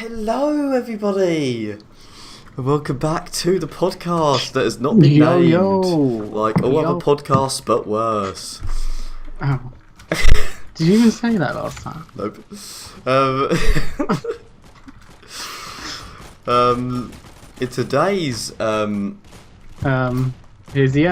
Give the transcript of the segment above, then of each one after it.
Hello, everybody, and welcome back to the podcast that has not been named, like all other podcasts, but worse. Oh, did you even say that last time? Nope. In today's Here's the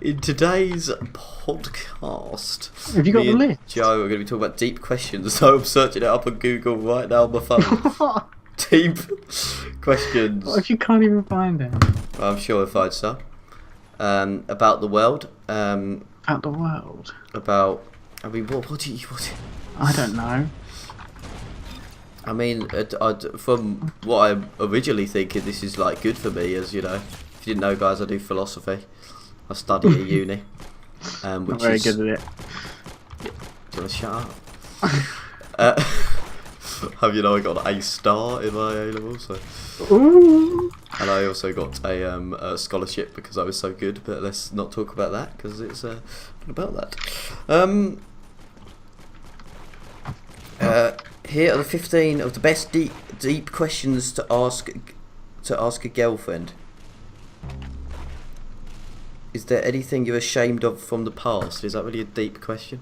in today's podcast, Have you got me the and list? Joe are going to be talking about deep questions. So I'm searching it up on Google right now on my phone. Deep questions. What if you can't even find it? I'm sure I'll find some. About the world. About the world? I mean, what do you... I don't know. I mean, from what I'm originally thinking, this is like good for me, as you know. If you didn't know, guys, I do philosophy. I study at uni. Which Not very good at it. Do you want to shut up? Have you know I got an A star in my A level, so. Ooh. And I also got a scholarship because I was so good. But let's not talk about that because it's not about that. Here are the 15 of the best deep questions to ask a girlfriend. Is there anything you're ashamed of from the past? Is that really a deep question?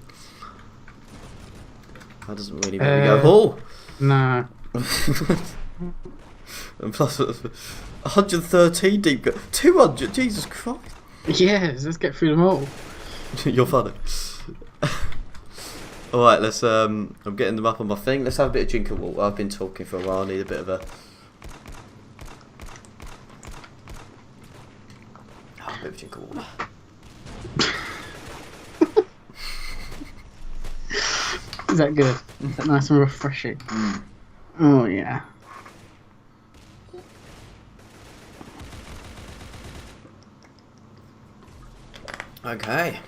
That doesn't really make me go, oh! No. And plus 113 deep 200, Jesus Christ. Yes, let's get through them all. You're funny. Alright, let's I'm getting them up on my thing. Let's have a bit of drink of water. I've been talking for a while, I need a bit of a drink of water. Is that good? Is that nice and refreshing? Oh yeah. Okay.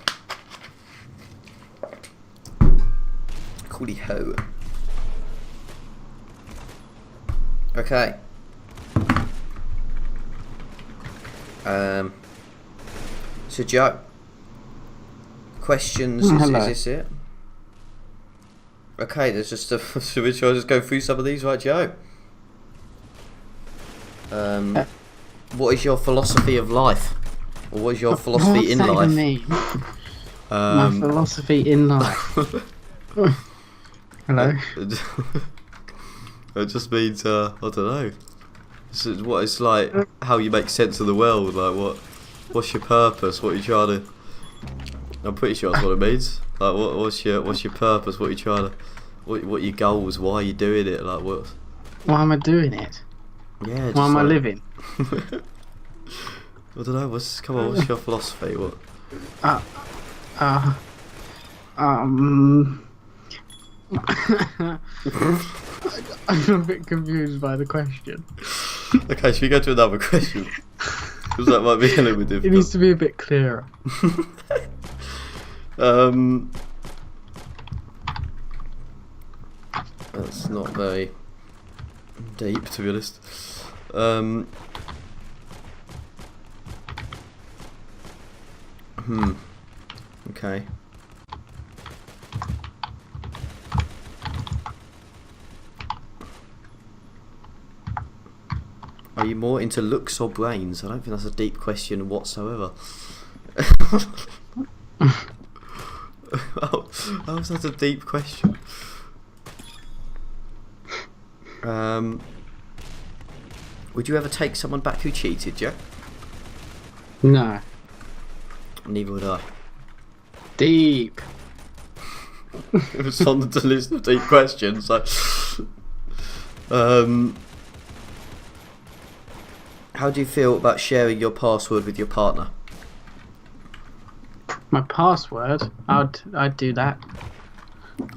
Coolie ho. Okay. So Joe, questions, is this it? Okay, there's just a, shall I just go through some of these, right, Joe? What is your philosophy of life? Or what is your philosophy in life? My philosophy in life. Hello? It just means, I don't know. It's like how you make sense of the world, like what's your purpose, what are you trying to... I'm pretty sure that's what it means. Like what's your purpose, what are you trying to... What are your goals, why are you doing it, like what... Why am I doing it? Yeah, why am I living? I don't know, what's your philosophy, what? I'm a bit confused by the question. Okay, should we go to another question? Because that might be a little bit difficult. It needs to be a bit clearer. That's not very deep, to be honest. Okay. Are you more into looks or brains? I don't think that's a deep question whatsoever. How's that a deep question? Would you ever take someone back who cheated, Jack? No. Neither would I. Deep. It was on the list of deep questions. So, how do you feel about sharing your password with your partner? My password? I'd do that.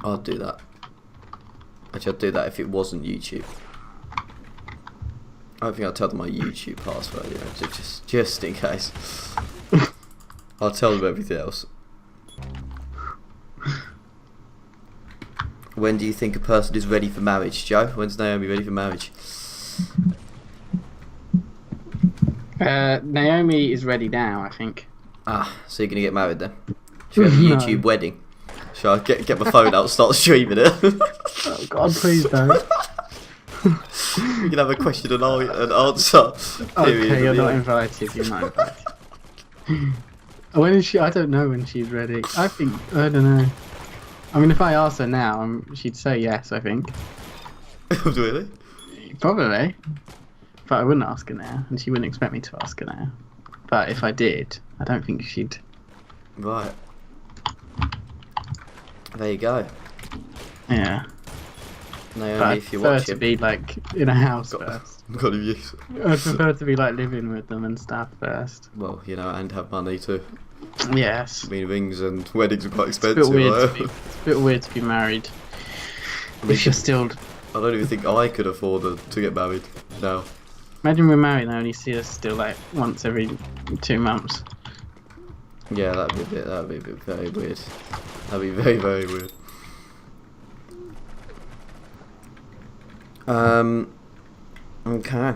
I'd do that. Actually, I'd do that if it wasn't YouTube. I don't think I'd tell them my YouTube password, you know, just in case. I'll tell them everything else. When do you think a person is ready for marriage, Joe? When's Naomi ready for marriage? Naomi is ready now, I think. Ah, so you're going to get married then? Should we have a YouTube wedding? Shall I get my phone out and start streaming it? God, please don't. We can have a question and answer. Okay, you're not invited. You're not invited. When is she? I don't know when she's ready. I don't know. I mean, if I asked her now, she'd say yes. I think. Really? Probably. But I wouldn't ask her now, and she wouldn't expect me to ask her now. But if I did, I don't think she'd. Right. There you go. Yeah. Naomi, But if you're I'd prefer watching. to be like in a house first. Got to use. I'd prefer to be like living with them and stuff first. Well, you know, and have money too. Yes. I mean, rings and weddings are quite It's a expensive. bit weird. Right? It's a bit weird to be married. If you're still. I don't even think I could afford to get married now. Imagine we're married and I only see us still like once every 2 months. Yeah, that'd be a bit very weird. That'd be very, very weird. Okay.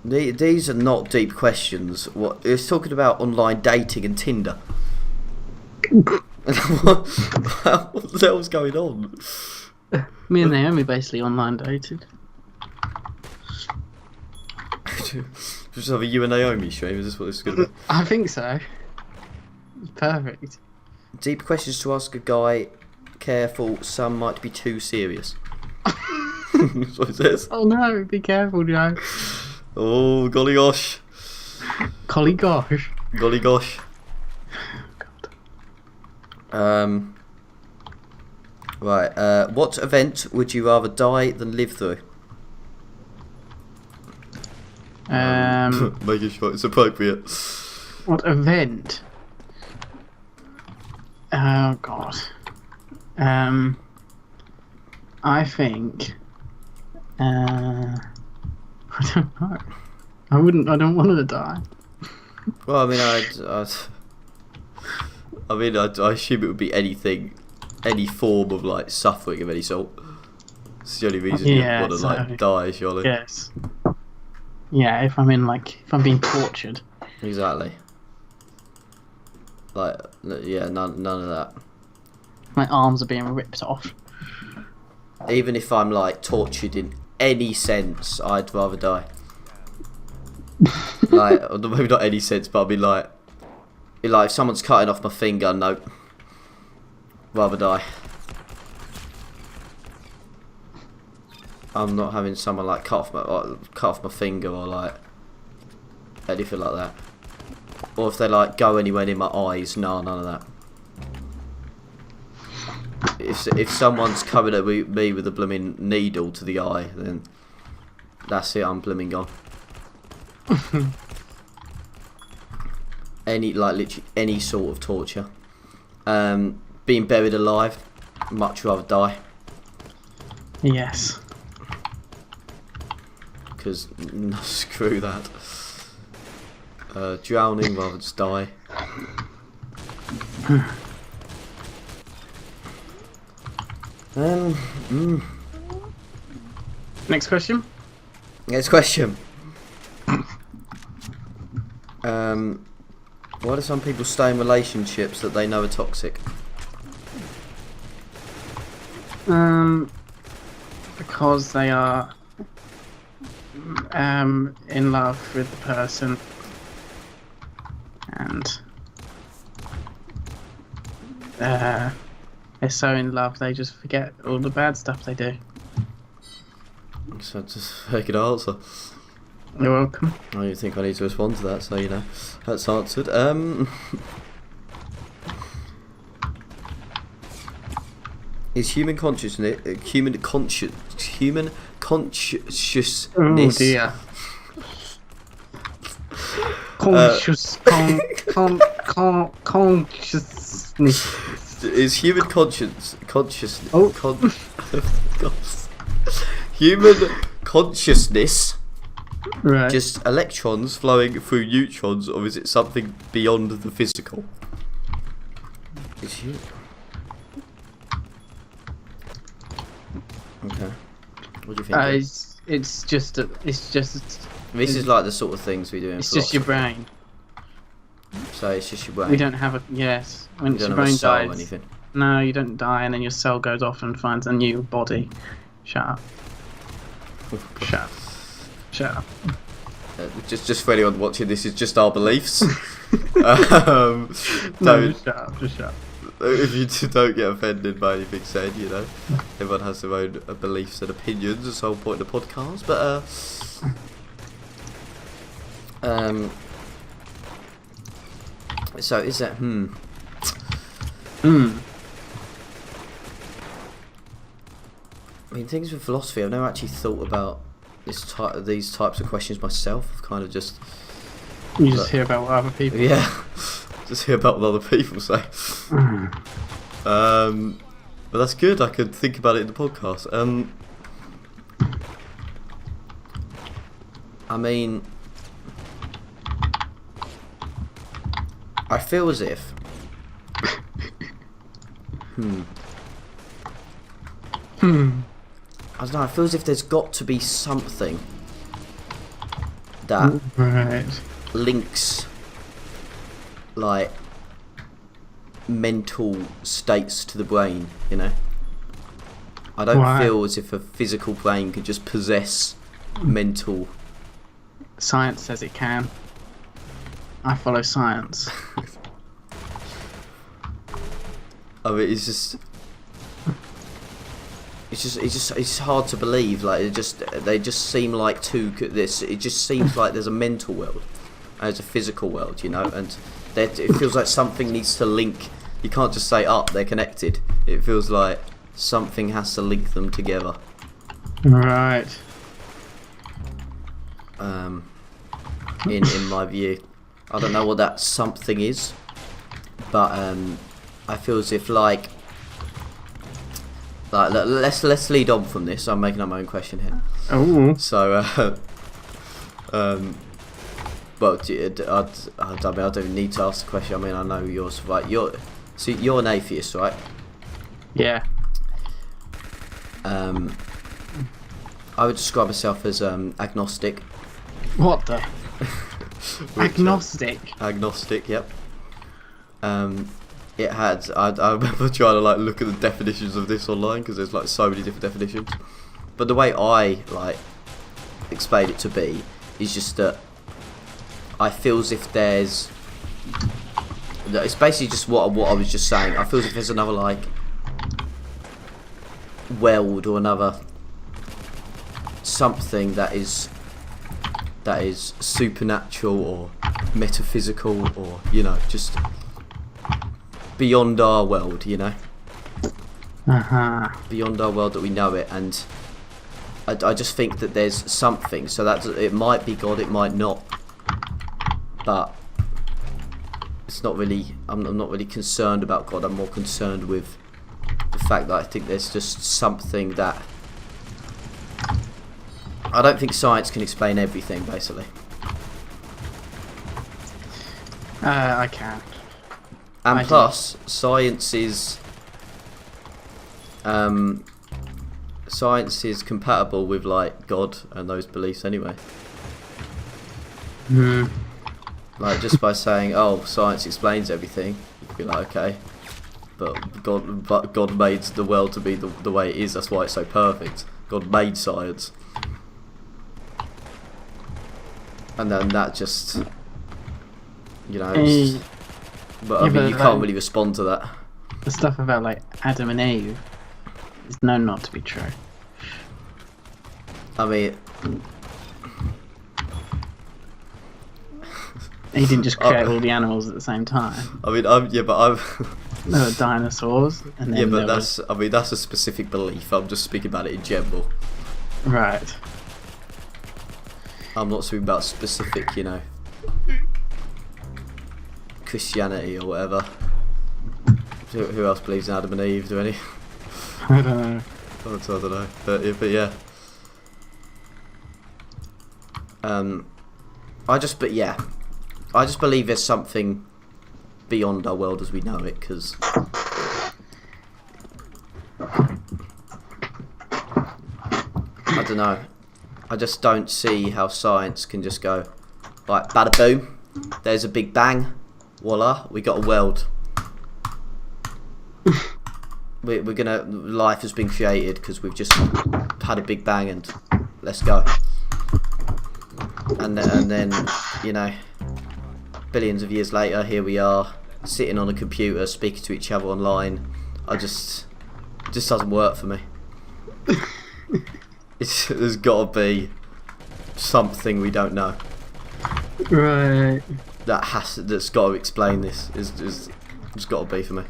These are not deep questions. What it's talking about online dating and Tinder. What the hell's going on? Me and Naomi basically online dated. Just have a you and Naomi stream. Is this what this is going to be? I think so. Perfect. Deep questions to ask a guy. Careful, some might be too serious. That's what it says. Oh no, be careful, Joe. Oh, golly gosh. Golly gosh. Golly gosh. Right, what event would you rather die than live through? Making sure it's appropriate. What event? Oh god. I think. I don't know. I don't want to die. Well, I mean, I assume it would be anything, any form of like suffering of any sort. It's the only reason you want to like die, surely. Yes. Yeah, if I'm being tortured. Exactly. Like, yeah, none of that. My arms are being ripped off. Even if I'm like tortured in any sense, I'd rather die. Like, maybe not any sense, but I'd be like if someone's cutting off my finger, no, rather die. I'm not having someone like cut off my finger or like anything like that. Or if they like go anywhere near my eyes, no, none of that. If someone's coming at me with a blooming needle to the eye, then that's it. I'm blooming gone. Literally any sort of torture. Being buried alive, much rather die. Yes. Because screw that. Drowning rather just die. Next question. Next question. Why do some people stay in relationships that they know are toxic? Because they are in love with the person, and they're so in love they just forget all the bad stuff they do. So just make an answer. You're welcome. I don't think I need to respond to that, so you know, that's answered. Is human consciousness Oh dear. Consciousness. Is human consciousness Oh. human consciousness Right. just electrons flowing through neutrons, or is it something beyond the physical? Is you okay? What do you think? It's just. This is like the sort of things we do in It's philosophy. just your brain. So it's just your brain. We don't have a yes. When You your don't have a brain soul or dies, anything. No, you don't die, and then your cell goes off and finds a new body. Shut up. Shut up. Shut up. Just for anyone watching, this is just our beliefs. No, Don't, just shut up. Just shut up. if you don't get offended by anything said, you know, everyone has their own beliefs and opinions. That's the whole point of the podcast. But so is that I mean, things with philosophy, I've never actually thought about these types of questions myself. I've kind of just You just hear about what other people. yeah, just hear about what other people say. But that's good. I could think about it in the podcast. I mean, I feel as if I don't know, I feel as if there's got to be something that Right. links like mental states to the brain, you know? I don't Why? feel as if a physical brain could just possess mental. Science says it can. I follow science. I mean, it's hard to believe. Like they just seem like this. It just seems like there's a mental world, and there's a physical world, you know, and it feels like something needs to link. You can't just say, "Oh, they're connected." It feels like something has to link them together. Right. In my view, I don't know what that something is, but I feel as if like let's lead on from this. I'm making up my own question here. Oh. So, but I don't even need to ask the question. I mean, I know yours, right? You're an atheist, right? Yeah. I would describe myself as agnostic. What the? Agnostic. Agnostic, yep. It had. I remember trying to like look at the definitions of this online because there's like so many different definitions. But the way I like explain it to be is just that I feel as if there's. It's basically just what I was just saying. I feel as if there's another like world or another something that is supernatural or metaphysical or, you know, just beyond our world, you know, beyond our world that we know it. And I just think that there's something, so that it might be God, it might not, but it's not really, I'm not really concerned about God. I'm more concerned with the fact that I think there's just something that I don't think science can explain everything, basically. I can. And I plus, science is compatible with like God and those beliefs anyway. Like just by saying, "Oh, science explains everything," you'd be like, "Okay," but God made the world to be the way it is. That's why it's so perfect. God made science. And then that just, you know, but I mean, you can't really respond to that. The stuff about like Adam and Eve is known not to be true. I mean, He didn't just create all the animals at the same time. I mean, yeah, but There were dinosaurs, and then yeah, but that's a specific belief. I'm just speaking about it in general. Right. I'm not speaking about specific, you know, Christianity or whatever. Who else believes in Adam and Eve? Do any? I don't know. I don't know. But yeah. I just believe there's something beyond our world as we know it, because I don't know. I just don't see how science can just go like bada boom, there's a big bang, voila, we got a world. we're gonna, life has been created because we've just had a big bang and let's go. And then, you know, billions of years later, here we are, sitting on a computer, speaking to each other online. It just doesn't work for me. There's got to be something we don't know. Right. That's got to explain this. It's got to be for me.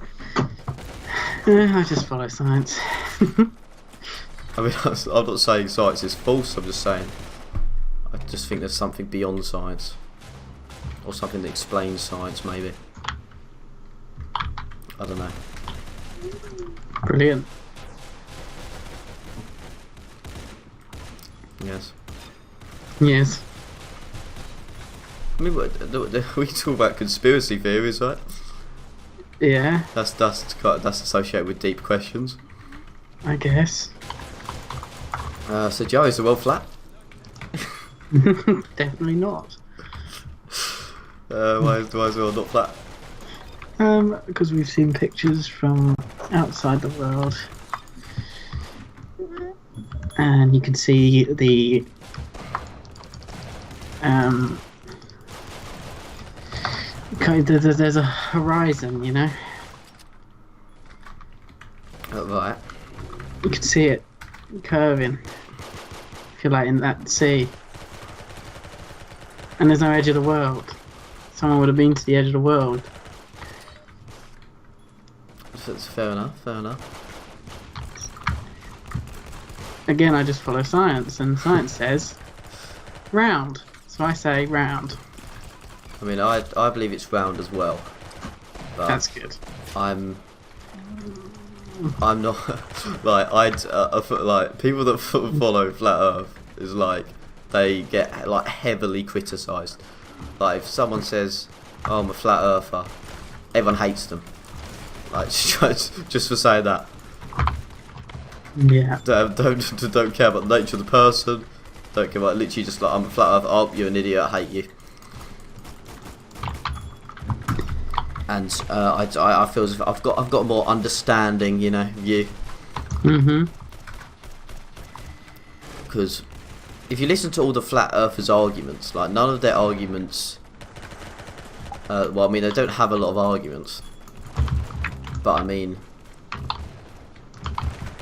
I just follow science. I mean, I'm not saying science is false. I'm just saying I just think there's something beyond science, or something that explains science. Maybe. I don't know. Brilliant. Yes. Yes. I mean, we talk about conspiracy theories, right? Yeah. That's associated with deep questions. I guess. So Joe, is the world flat? Definitely not. Why is the world not flat? Because we've seen pictures from outside the world, and you can see the there's a horizon, you know. Oh, right. You can see it curving, if you like, in that sea. And there's no edge of the world. Someone would have been to the edge of the world. That's fair enough. Fair enough. Again, I just follow science, and science says round. So I say round. I mean, I believe it's round as well. But That's good. I'm not like like people that follow flat Earth is like they get like heavily criticised. Like if someone says, "Oh, I'm a flat earther," everyone hates them. Like just for saying that. Yeah. Don't care about the nature of the person. Don't care about literally just like, I'm a flat earther. Oh, you're an idiot. I hate you. And I feel as if I've got a more understanding, you know, view. Mhm. Because if you listen to all the flat earthers' arguments, like none of their arguments. Well, I mean, they don't have a lot of arguments. But I mean,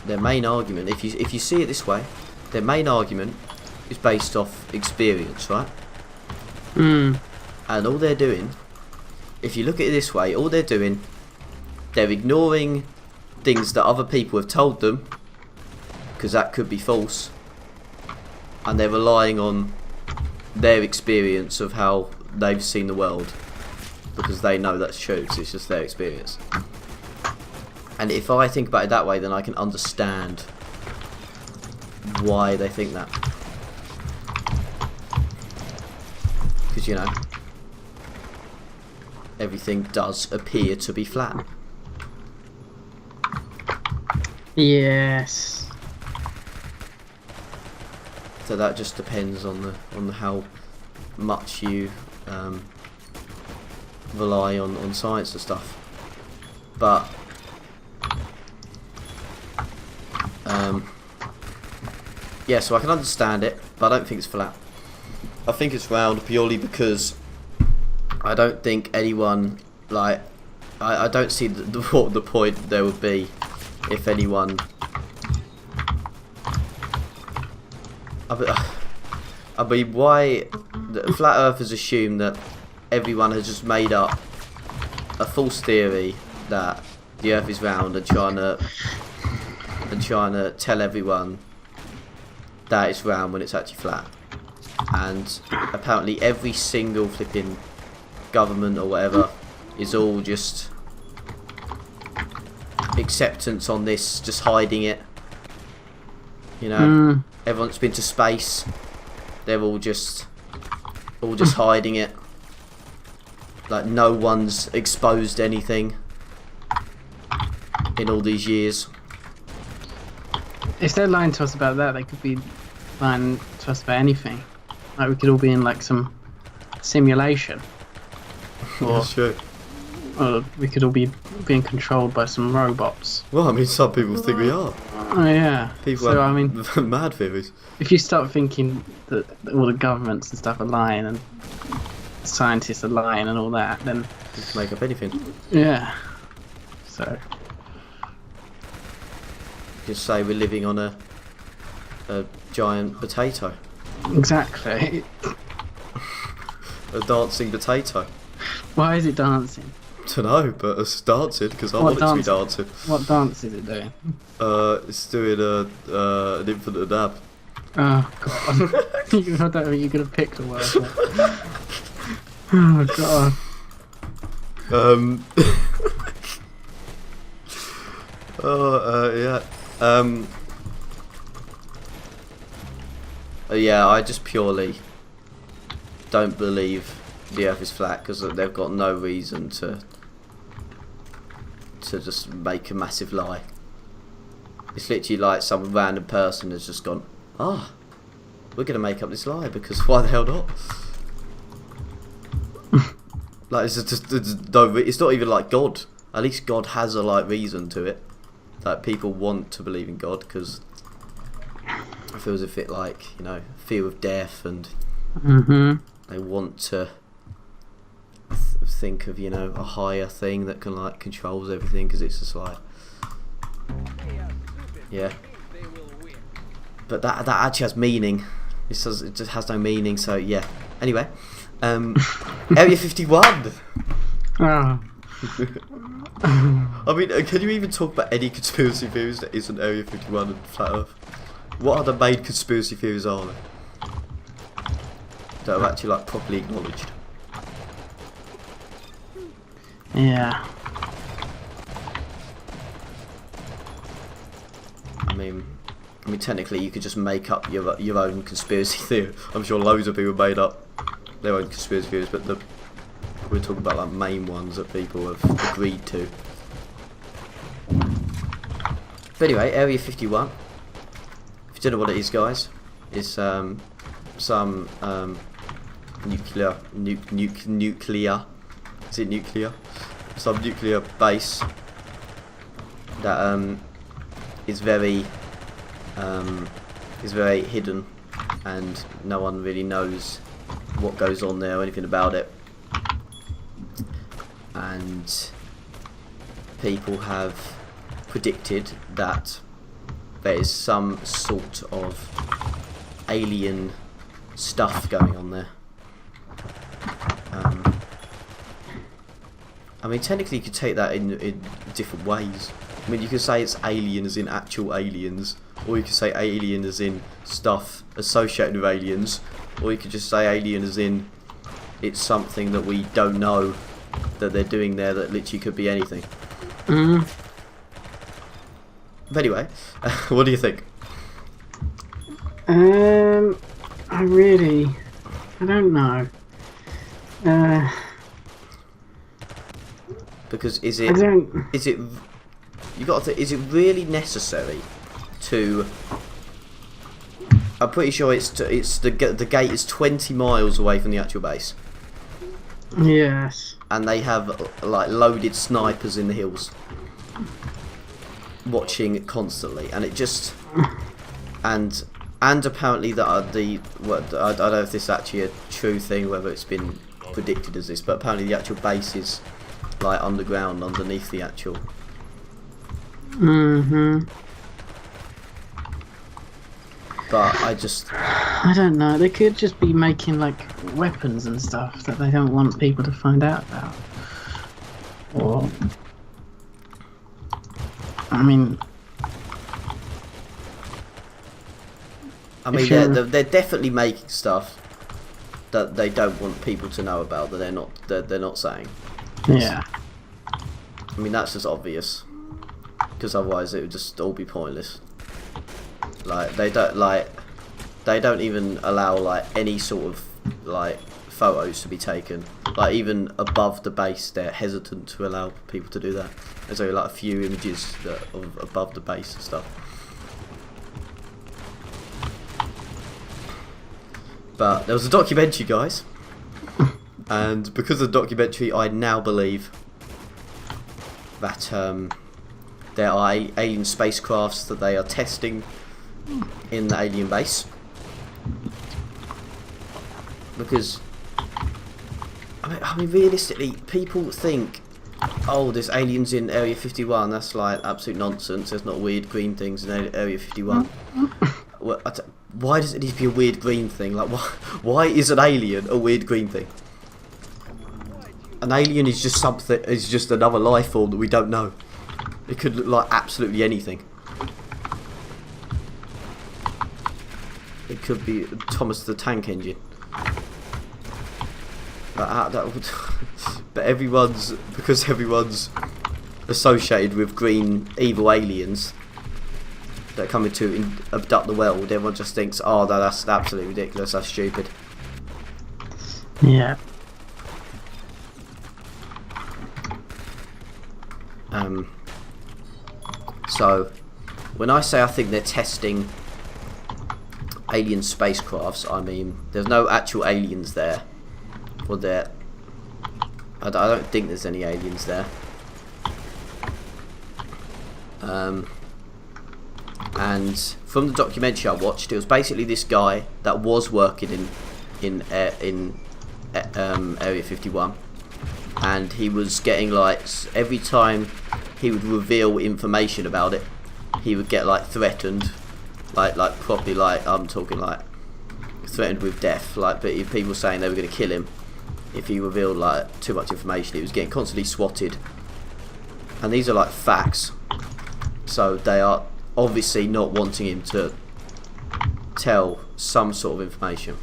their main argument, if you see it this way, their main argument is based off experience, right? Mm. And all they're doing, if you look at it this way, all they're doing, they're ignoring things that other people have told them, because that could be false, and they're relying on their experience of how they've seen the world, because they know that's true, so it's just their experience. And if I think about it that way, then I can understand why they think that. Because, you know, everything does appear to be flat. Yes. So that just depends on the how much you rely on science and stuff. But yeah, so I can understand it, but I don't think it's flat. I think it's round purely because I don't think anyone, like, I don't see what the point there would be if anyone. I mean, why the flat earthers assume that everyone has just made up a false theory that the earth is round and trying to tell everyone that it's round when it's actually flat. And apparently every single flipping government or whatever is all just acceptance on this, just hiding it. You know, everyone's been to space, they're all just hiding it. Like no one's exposed anything in all these years. If they're lying to us about that, they could be lying to us about anything. Like we could all be in like some simulation. That's true. we could all be being controlled by some robots. Well, I mean, some people think we are. Oh yeah. People So have I mean, mad theories. if you start thinking that all the governments and stuff are lying and scientists are lying and all that, then You can make up anything. yeah. So Just say we're living on a giant potato. exactly. A dancing potato. Why is it dancing? Dunno, but it's dancing because I What want it to be dance? dancing. What dance is it doing? It's doing an infinite dab. Oh god. I don't think you could have picked a word. Oh god. Yeah. Yeah, I just purely don't believe the Earth is flat because they've got no reason to just make a massive lie. It's literally like some random person has just gone, we're gonna make up this lie because why the hell not? Like it's not even like God. At least God has a reason to it. Like people want to believe in God because I feel as if it fear of death and they want to think of a higher thing that can controls everything because it's just yeah. But that actually has meaning. It just has no meaning. So yeah. Anyway, Area 51. Oh. I mean, can you even talk about any conspiracy theories that isn't Area 51 and Flat Earth? What other main conspiracy theories are there that are actually properly acknowledged? Yeah. I mean, technically, you could just make up your own conspiracy theory. I'm sure loads of people made up their own conspiracy theories, but we're talking about main ones that people have agreed to. But anyway, Area 51. If you don't know what it is, guys, it's some nuclear. Is it nuclear? Some nuclear base that is very hidden, and no one really knows what goes on there or anything about it. And people have predicted that there is some sort of alien stuff going on there. I mean, technically you could take that in different ways. I mean, you could say it's alien as in actual aliens, or you could say alien as in stuff associated with aliens, or you could just say alien as in it's something that we don't know that they're doing there that literally could be anything. But anyway, what do you think? I don't know. Because is I it don't. you got to is it really necessary to? I'm pretty sure the gate is 20 miles away from the actual base, Yes. and they have loaded snipers in the hills, watching it constantly, and it just and apparently I don't know if this is actually a true thing, whether it's been predicted as this, but apparently the actual base is underground underneath the actual. But I don't know. They could just be making weapons and stuff that they don't want people to find out about. Or, I mean, they're definitely making stuff that they don't want people to know about, that they're not saying. Yeah. I mean, that's just obvious, because otherwise it would just all be pointless. They don't even allow any sort of photos to be taken. Even above the base, they're hesitant to allow people to do that. There's only a few images of above the base and stuff. But there was a documentary, guys, and because of the documentary, I now believe that there are alien spacecrafts that they are testing in the alien base. Because I mean realistically, people think, oh, there's aliens in Area 51. That's like absolute nonsense. There's not weird green things in Area 51. Well, why does it need to be a weird green thing? Like, why is an alien a weird green thing? An alien is just something. Is just another life form that we don't know. It could look like absolutely anything. It could be Thomas the Tank Engine. But because everyone's associated with green evil aliens that are coming to abduct the world, everyone just thinks, oh no, that's absolutely ridiculous, that's stupid. Yeah. So when I say I think they're testing alien spacecrafts, I mean there's no actual aliens there. Or there, I don't think there's any aliens there. And from the documentary I watched, it was basically this guy that was working in Area 51, and he was getting like, every time he would reveal information about it, he would get like threatened, like properly, like I'm talking like threatened with death, like, but if people saying they were going to kill him if he revealed like too much information. He was getting constantly swatted, and these are like facts, so they are obviously not wanting him to tell some sort of information.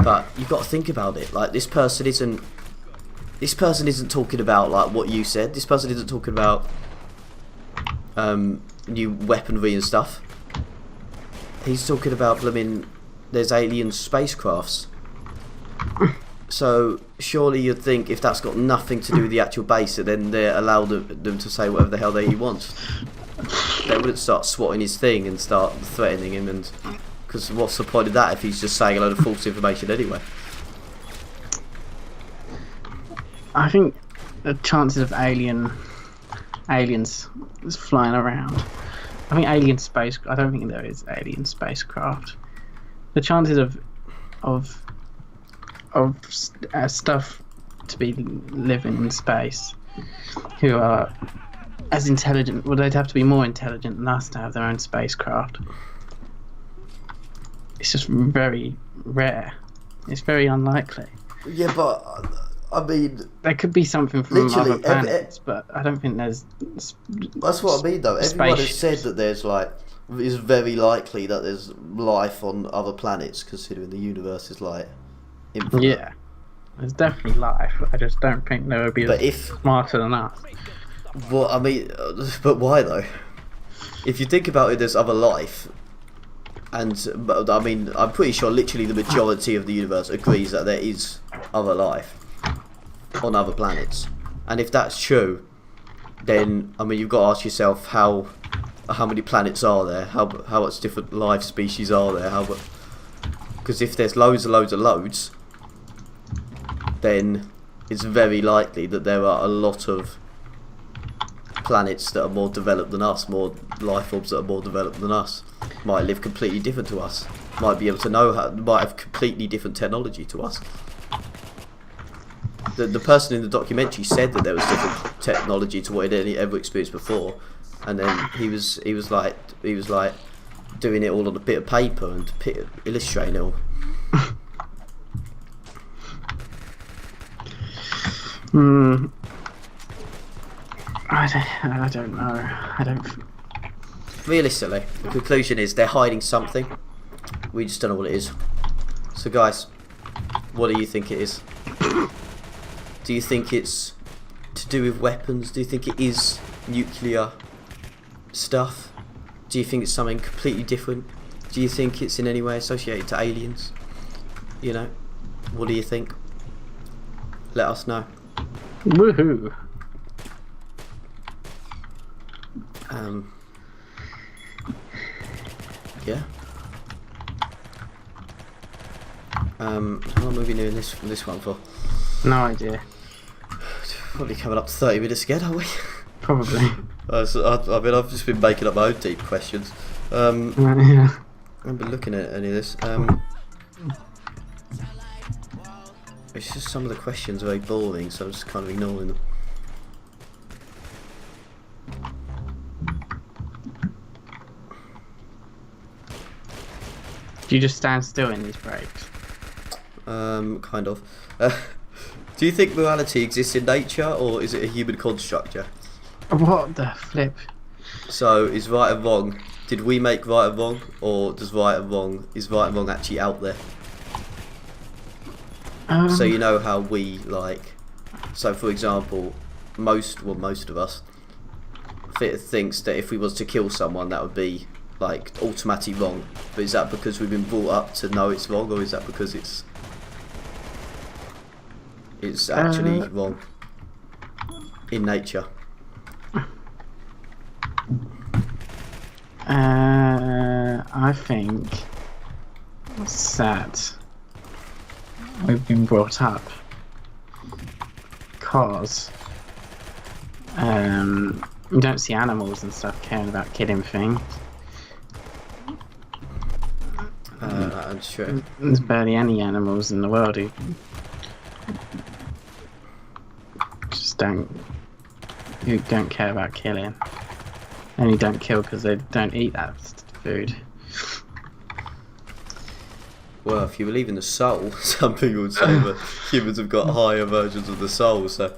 But you've got to think about it, like this person isn't talking about like what you said. This person isn't talking about new weaponry and stuff. He's talking about blooming, there's alien spacecrafts. So surely you'd think if that's got nothing to do with the actual base, then they're allowed them to say whatever the hell they want. They wouldn't start swatting his thing and start threatening him, and because what's the point of that if he's just saying a load of false information anyway? I think the chances of aliens flying around. I think I don't think there is alien spacecraft. The chances of stuff to be living in space who are as intelligent, well, they'd have to be more intelligent than us to have their own spacecraft. It's just very rare. It's very unlikely. Yeah, but I mean, there could be something from other planets, but I don't think there's. That's what I mean, though. Everyone has said that there's like, it's very likely that there's life on other planets, considering the universe is like infinite. Yeah, there's definitely life. I just don't think there would be smarter than us. Well, I mean, but why though? If you think about it, there's other life, but I mean, I'm pretty sure literally the majority of the universe agrees that there is other life on other planets. And if that's true, then I mean, you've got to ask yourself how many planets are there? How much different life species are there? Because if there's loads and loads and loads, then it's very likely that there are a lot of planets that are more developed than us, more life forms that are more developed than us, might live completely different to us, might be able to might have completely different technology to us. The person in the documentary said that there was different technology to what he'd ever experienced before, and then he was like doing it all on a bit of paper and illustrating it all. I don't know. Realistically, the conclusion is they're hiding something. We just don't know what it is. So guys, what do you think it is? Do you think it's to do with weapons? Do you think it is nuclear stuff? Do you think it's something completely different? Do you think it's in any way associated to aliens? You know, what do you think? Let us know. Woohoo! Yeah. How long have we been doing this one for? No idea. Probably coming up to 30 minutes again, aren't we? Probably. I mean, I've just been making up my own deep questions. Yeah. I haven't been looking at any of this. It's just some of the questions are very boring, so I'm just kind of ignoring them. Do you just stand still in these breaks? Kind of. Do you think morality exists in nature, or is it a human construct? Yeah? What the flip? So, is right and wrong? Did we make right and wrong, or is right and wrong actually out there? So you know how we like. So, for example, most of us thinks that if we was to kill someone, that would be like automatically wrong. But is that because we've been brought up to know it's wrong, or is that because it's actually wrong in nature? I think that we've been brought up because you don't see animals and stuff caring about killing things. I'm sure. There's barely any animals in the world who just don't care about killing. Only don't kill because they don't eat that food. Well, if you believe in the soul, some people would say that humans have got higher versions of the soul, so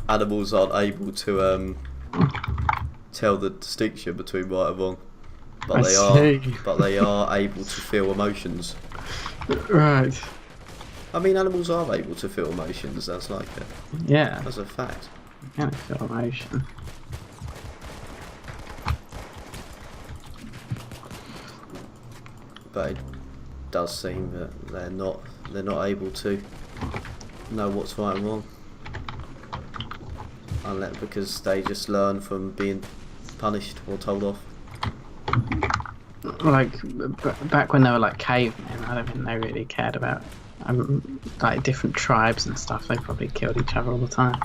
animals aren't able to tell the distinction between right and wrong. But they are able to feel emotions. Right. I mean, animals are able to feel emotions. That's like Yeah. that's a fact. You can feel emotion. But it does seem that they're not able to know what's right and wrong, unless because they just learn from being punished or told off. Like back when they were like cavemen, I don't think they really cared about like different tribes and stuff. They probably killed each other all the time.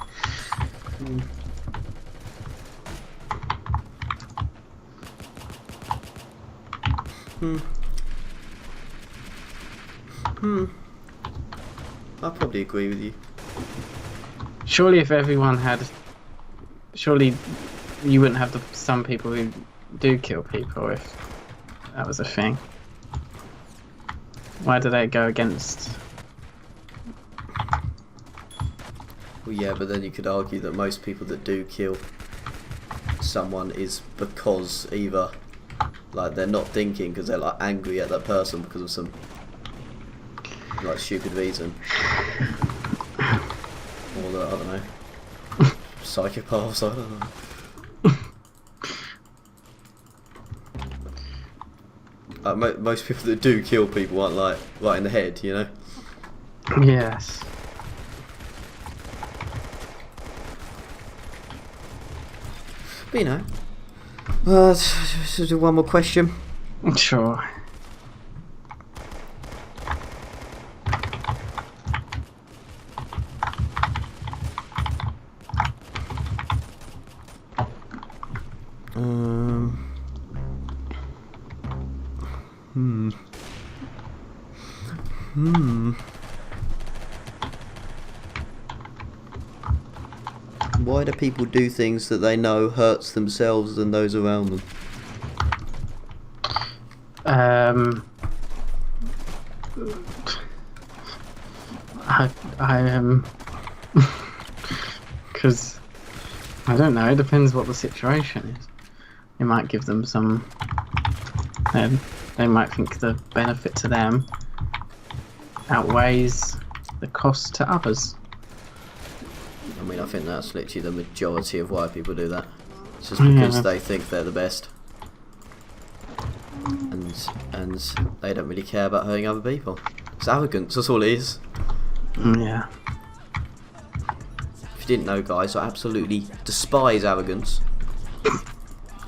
I probably agree with you. Surely, if everyone had, surely you wouldn't have some people who do kill people if that was a thing. Why do they go against? Well, yeah, but then you could argue that most people that do kill someone is because either like they're not thinking because they're like angry at that person because of some like stupid reason, or I don't know, psychopaths. I don't know. Most people that do kill people aren't like right in the head, you know. Yes. But you know, let's do one more question. Sure. Why do people do things that they know hurts themselves and those around them? Because I don't know. It depends what the situation is. It might give them some. They might think the benefit to them outweighs the cost to others. I mean, I think that's literally the majority of why people do that. It's just because they think they're the best, and they don't really care about hurting other people. It's arrogance. That's all it is. Yeah. If you didn't know, guys, I absolutely despise arrogance.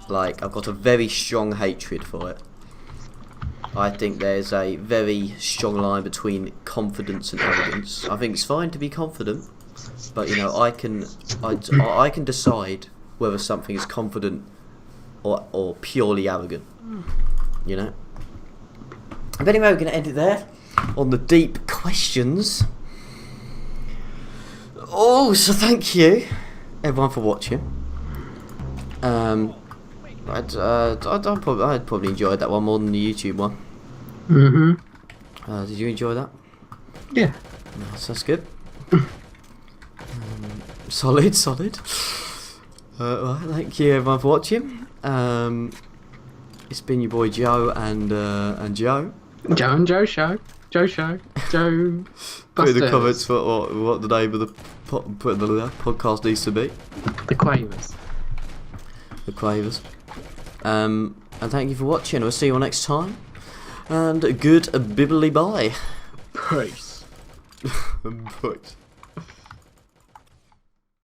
Like, I've got a very strong hatred for it. I think there's a very strong line between confidence and arrogance. I think it's fine to be confident, but you know, I can decide whether something is confident or purely arrogant. You know. But anyway, we're going to end it there on the deep questions. Oh, so thank you everyone for watching. I'd probably enjoyed that one more than the YouTube one. Did you enjoy that? Yeah. Nice, that's good. Solid. Right, thank you everyone for watching. It's been your boy Joe and Joe. Joe and Joe show. Joe show. Joe. Put in the Busters. comments what the name of the podcast needs to be. The Quavers. The Quavers. And thank you for watching. We'll see you all next time. And good bibbly bye. Peace. Peace.